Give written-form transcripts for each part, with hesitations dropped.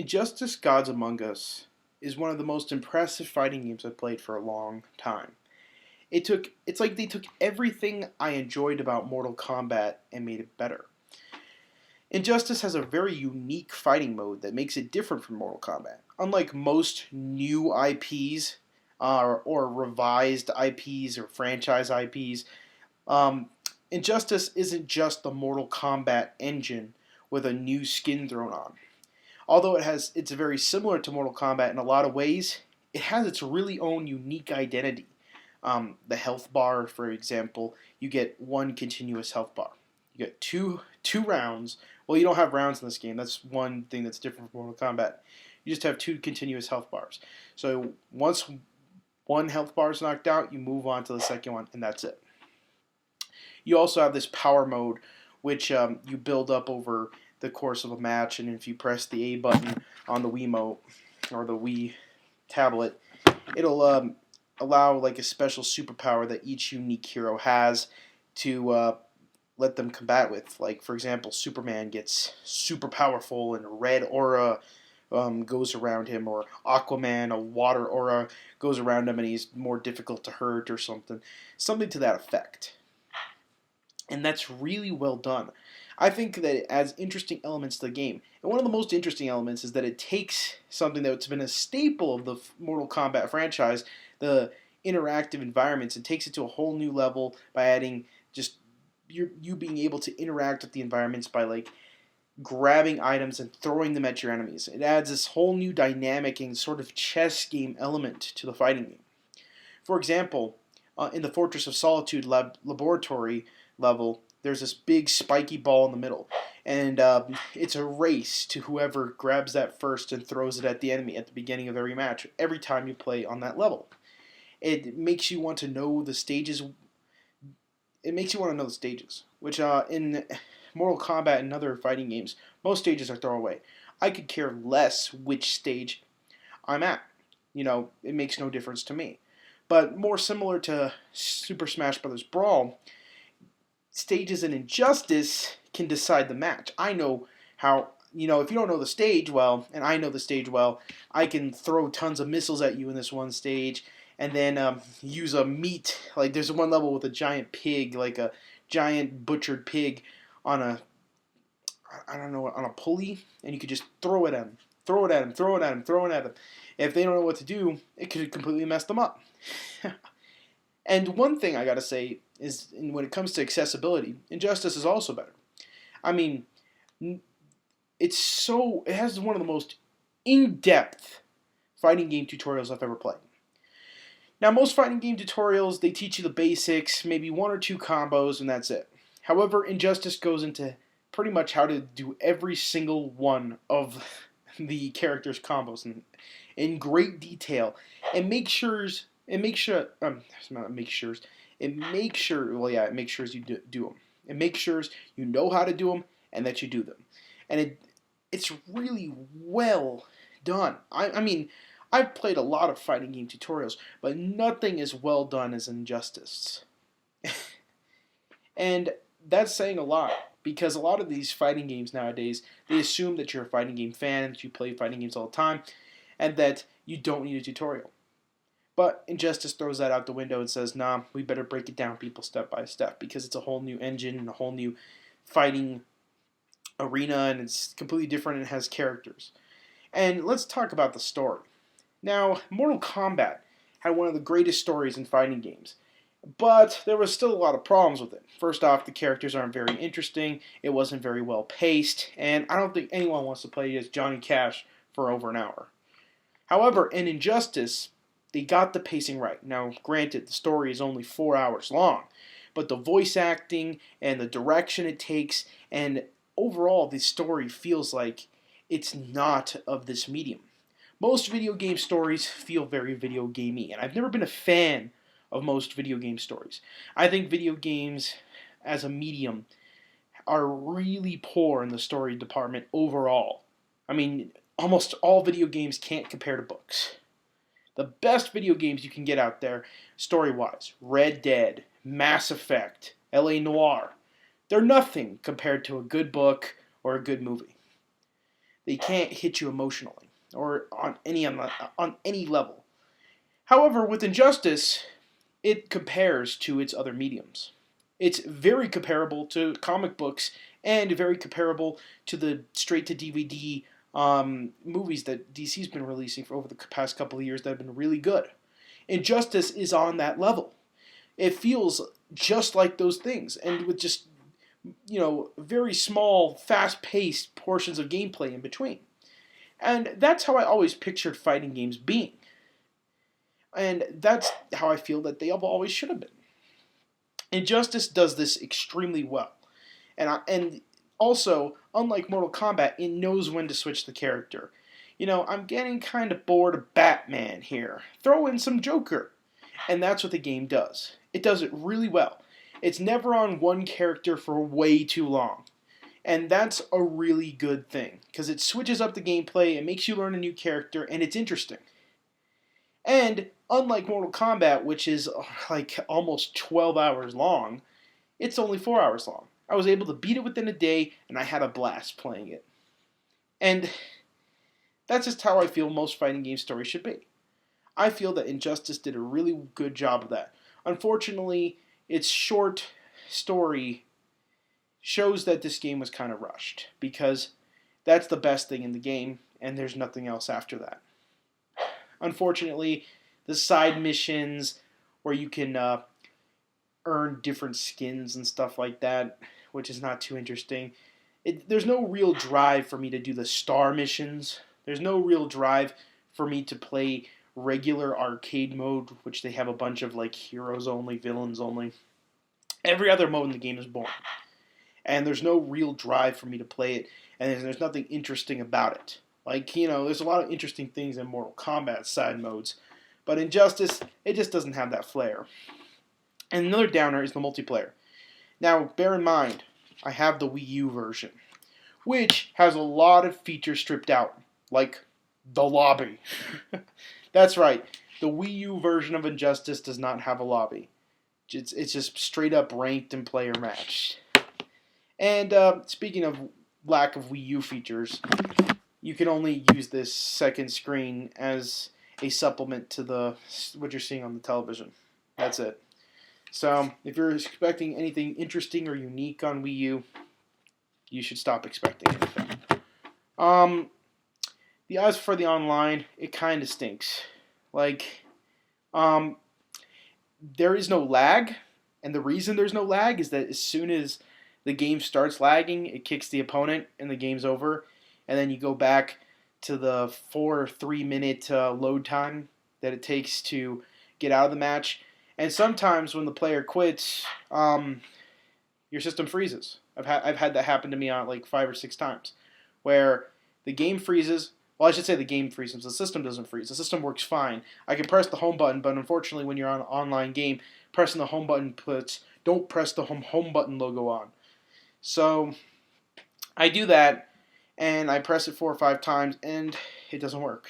Injustice Gods Among Us is one of the most impressive fighting games I've played for a long time. It's like they took everything I enjoyed about Mortal Kombat and made it better. Injustice has a very unique fighting mode that makes it different from Mortal Kombat. Unlike most new IPs or revised IPs or franchise IPs, um, Injustice isn't just the Mortal Kombat engine with a new skin thrown on. Although it's very similar to Mortal Kombat in a lot of ways, it has its really own unique identity. The health bar, for example, you get one continuous health bar. You get two rounds. Well, you don't have rounds in this game. That's one thing that's different from Mortal Kombat. You just have two continuous health bars. So once one health bar is knocked out, you move on to the second one, and that's it. You also have this power mode, which you build up over the course of a match, and if you press the A button on the Wiimote or the Wii tablet, it'll allow like a special superpower that each unique hero has to let them combat with. Like for example, Superman gets super powerful and a red aura goes around him, or Aquaman, a water aura goes around him, and he's more difficult to hurt or something to that effect. And that's really well done. I think that it adds interesting elements to the game. And one of the most interesting elements is that it takes something that's been a staple of the Mortal Kombat franchise, the interactive environments, and takes it to a whole new level by adding just you being able to interact with the environments by like grabbing items and throwing them at your enemies. It adds this whole new dynamic and sort of chess game element to the fighting game. For example, in the Fortress of Solitude laboratory level, there's this big spiky ball in the middle, and it's a race to whoever grabs that first and throws it at the enemy at the beginning of every match, every time you play on that level. It makes you want to know the stages. It makes you want to know the stages, which in Mortal Kombat and other fighting games, most stages are throwaway. I could care less which stage I'm at. It makes no difference to me. But more similar to Super Smash Bros. Brawl, stages in Injustice can decide the match. I know how, if you don't know the stage well, and I know the stage well, I can throw tons of missiles at you in this one stage, and then use a meat. Like there's one level with a giant pig, like a giant butchered pig on I don't know, on a pulley, and you could just throw it at him, throw it at him, throw it at him, throw it at him. If they don't know what to do, it could completely mess them up. And one thing I gotta say is, when it comes to accessibility, Injustice is also better. I mean, it has one of the most in-depth fighting game tutorials I've ever played. Now, most fighting game tutorials, they teach you the basics, maybe one or two combos, and that's it. However, Injustice goes into pretty much how to do every single one of the character's combos in great detail, and it makes sure not make sure it makes sure well yeah it makes sure you do them. It makes sure you know how to do them and that you do them, and it's really well done. I mean, I've played a lot of fighting game tutorials, but nothing as well done as Injustice. And that's saying a lot, because a lot of these fighting games nowadays, they assume that you're a fighting game fan, that you play fighting games all the time, and that you don't need a tutorial. But Injustice throws that out the window and says, nah, we better break it down people step by step, because it's a whole new engine and a whole new fighting arena, and it's completely different and it has characters. And let's talk about the story. Now, Mortal Kombat had one of the greatest stories in fighting games, but there was still a lot of problems with it. First off, the characters aren't very interesting, it wasn't very well paced, and I don't think anyone wants to play as Johnny Cash for over an hour. However, in Injustice, they got the pacing right. Now, granted, the story is only 4 hours long, but the voice acting and the direction it takes, and overall, the story feels like it's not of this medium. Most video game stories feel very video gamey, and I've never been a fan of most video game stories. I think video games as a medium are really poor in the story department overall. I mean, almost all video games can't compare to books. The best video games you can get out there, story-wise, Red Dead, Mass Effect, LA Noire, they're nothing compared to a good book or a good movie. They can't hit you emotionally or on any level. However, with Injustice, it compares to its other mediums. It's very comparable to comic books and very comparable to the straight to DVD movies that DC's been releasing for over the past couple of years that have been really good. Injustice is on that level. It feels just like those things, and with just very small, fast-paced portions of gameplay in between. And that's how I always pictured fighting games being. And that's how I feel that they always should have been. Injustice does this extremely well. And also, unlike Mortal Kombat, it knows when to switch the character. I'm getting kind of bored of Batman here. Throw in some Joker. And that's what the game does. It does it really well. It's never on one character for way too long. And that's a really good thing, because it switches up the gameplay, it makes you learn a new character, and it's interesting. And unlike Mortal Kombat, which is like almost 12 hours long, it's only 4 hours long. I was able to beat it within a day, and I had a blast playing it. And that's just how I feel most fighting game stories should be. I feel that Injustice did a really good job of that. Unfortunately, its short story shows that this game was kind of rushed, because that's the best thing in the game, and there's nothing else after that. Unfortunately, the side missions where you can earn different skins and stuff like that, which is not too interesting. There's no real drive for me to do the star missions. There's no real drive for me to play regular arcade mode, which they have a bunch of like heroes only, villains only. Every other mode in the game is boring. And there's no real drive for me to play it, and there's nothing interesting about it. Like, there's a lot of interesting things in Mortal Kombat side modes, but Injustice, it just doesn't have that flair. And another downer is the multiplayer. Now, bear in mind, I have the Wii U version, which has a lot of features stripped out, like the lobby. That's right, the Wii U version of Injustice does not have a lobby. It's just straight up ranked and player matched. And speaking of lack of Wii U features, you can only use this second screen as a supplement to what you're seeing on the television. That's it. So if you're expecting anything interesting or unique on Wii U, you should stop expecting anything. As for the online, it kind of stinks. Like, there is no lag, and the reason there's no lag is that as soon as the game starts lagging, it kicks the opponent, and the game's over. And then you go back to the 4 or 3 minute load time that it takes to get out of the match. And sometimes when the player quits, your system freezes. I've had that happen to me on like 5 or 6 times, where the game freezes. Well, I should say the game freezes. The system doesn't freeze. The system works fine. I can press the home button, but unfortunately, when you're on an online game, pressing the home button don't press the home button logo on. So I do that, and I press it 4 or 5 times, and it doesn't work.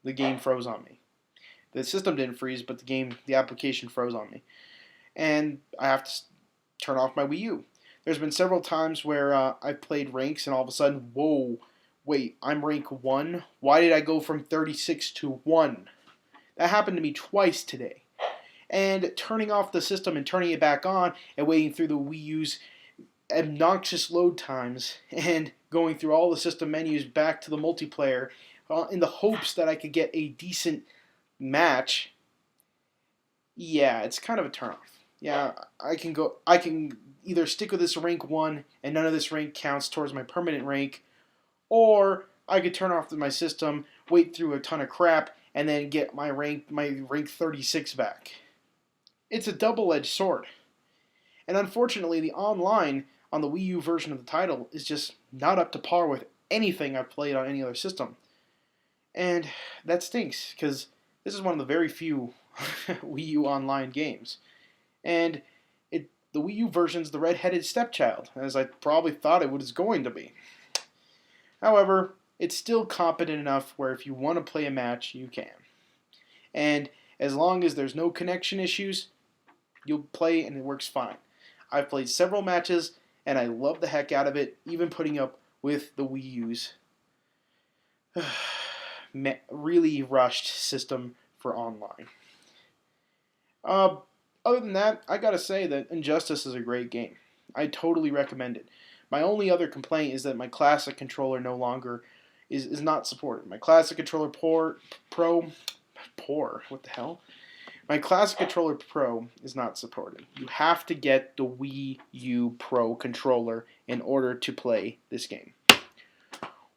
The game froze on me. The system didn't freeze, but the application froze on me. And I have to turn off my Wii U. There's been several times where I've played ranks, and all of a sudden, whoa, wait, I'm rank 1? Why did I go from 36 to 1? That happened to me twice today. And turning off the system and turning it back on and waiting through the Wii U's obnoxious load times and going through all the system menus back to the multiplayer in the hopes that I could get a decent match. Yeah, it's kind of a turnoff. Yeah, I can either stick with this rank 1 and none of this rank counts towards my permanent rank, or I could turn off my system, wait through a ton of crap, and then get my rank 36 back. It's a double-edged sword. And unfortunately, the online on the Wii U version of the title is just not up to par with anything I've played on any other system. And that stinks, because this is one of the very few Wii U online games. And the Wii U version's the red-headed stepchild, as I probably thought it was going to be. However, it's still competent enough where if you want to play a match, you can. And as long as there's no connection issues, you'll play and it works fine. I've played several matches, and I love the heck out of it, even putting up with the Wii U's really rushed system for online. Uh, Other than that, I gotta say that Injustice is a great game. I totally recommend it. My only other complaint is that my classic controller no longer is not supported. My classic controller poor, what the hell? My classic controller Pro is not supported. You have to get the Wii U Pro controller in order to play this game.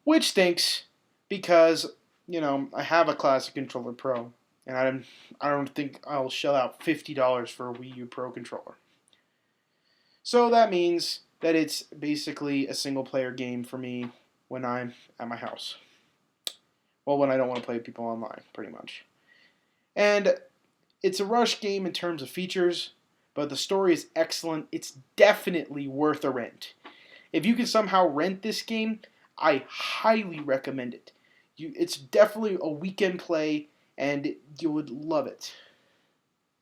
Which stinks because, I have a classic controller Pro and I don't think I'll shell out $50 for a Wii U Pro controller. So that means that it's basically a single player game for me when I'm at my house. Well, when I don't want to play with people online, pretty much. And it's a rush game in terms of features, but the story is excellent. It's definitely worth a rent. If you can somehow rent this game, I highly recommend it. It's definitely a weekend play, and you would love it.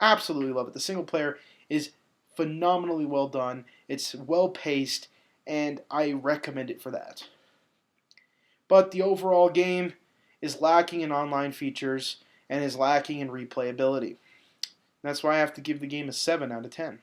Absolutely love it. The single player is phenomenally well done. It's well paced, and I recommend it for that. But the overall game is lacking in online features and is lacking in replayability. That's why I have to give the game a 7 out of 10.